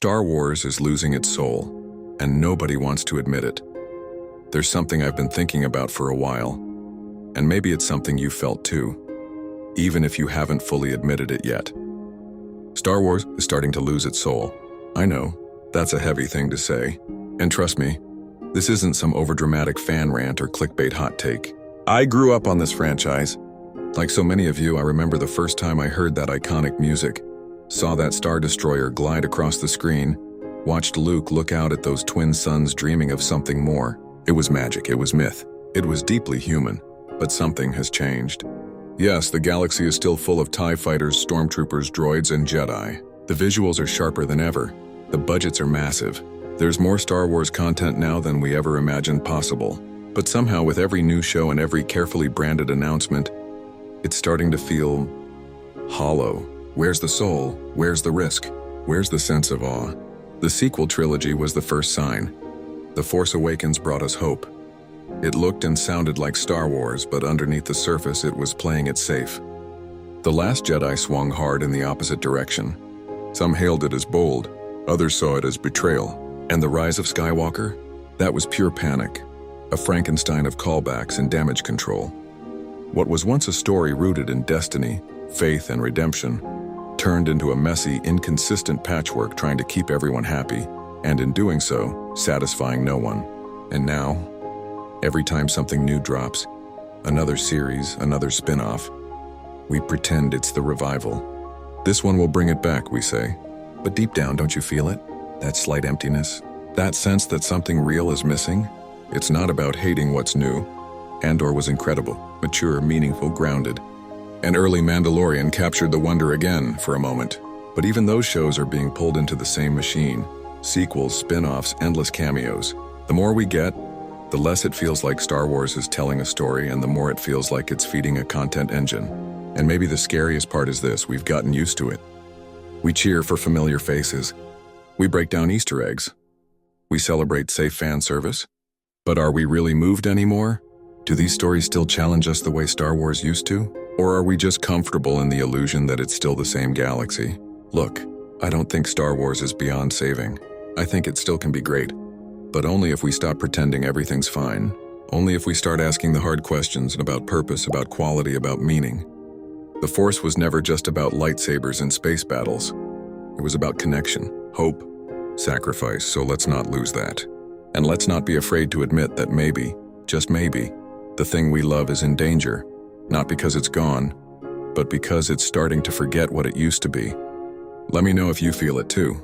Star Wars is losing its soul, and nobody wants to admit it. There's something I've been thinking about for a while, and maybe it's something you felt too, even if you haven't fully admitted it yet. Star Wars is starting to lose its soul. I know, that's a heavy thing to say, and trust me, this isn't some overdramatic fan rant or clickbait hot take. I grew up on this franchise. Like so many of you, I remember the first time I heard that iconic music, saw that Star Destroyer glide across the screen, watched Luke look out at those twin suns dreaming of something more. It was magic, it was myth, it was deeply human, but something has changed. Yes, the galaxy is still full of TIE fighters, stormtroopers, droids, and Jedi. The visuals are sharper than ever. The budgets are massive. There's more Star Wars content now than we ever imagined possible. But somehow with every new show and every carefully branded announcement, it's starting to feel hollow. Where's the soul? Where's the risk? Where's the sense of awe? The sequel trilogy was the first sign. The Force Awakens brought us hope. It looked and sounded like Star Wars, but underneath the surface it was playing it safe. The Last Jedi swung hard in the opposite direction. Some hailed it as bold, others saw it as betrayal. And the rise of Skywalker? That was pure panic, a Frankenstein of callbacks and damage control. What was once a story rooted in destiny, faith, and redemption turned into a messy, inconsistent patchwork trying to keep everyone happy, and in doing so, satisfying no one. And now, every time something new drops, another series, another spin-off, we pretend it's the revival. This one will bring it back, we say. But deep down, don't you feel it? That slight emptiness? That sense that something real is missing? It's not about hating what's new. Andor was incredible, mature, meaningful, grounded. And early Mandalorian captured the wonder again for a moment. But even those shows are being pulled into the same machine. Sequels, spin-offs, endless cameos. The more we get, the less it feels like Star Wars is telling a story, and the more it feels like it's feeding a content engine. And maybe the scariest part is this: we've gotten used to it. We cheer for familiar faces. We break down Easter eggs. We celebrate safe fan service. But are we really moved anymore? Do these stories still challenge us the way Star Wars used to? Or are we just comfortable in the illusion that it's still the same galaxy? Look, I don't think Star Wars is beyond saving. I think it still can be great. But only if we stop pretending everything's fine. Only if we start asking the hard questions about purpose, about quality, about meaning. The Force was never just about lightsabers and space battles. It was about connection, hope, sacrifice, so let's not lose that. And let's not be afraid to admit that maybe, just maybe, the thing we love is in danger. Not because it's gone, but because it's starting to forget what it used to be. Let me know if you feel it too.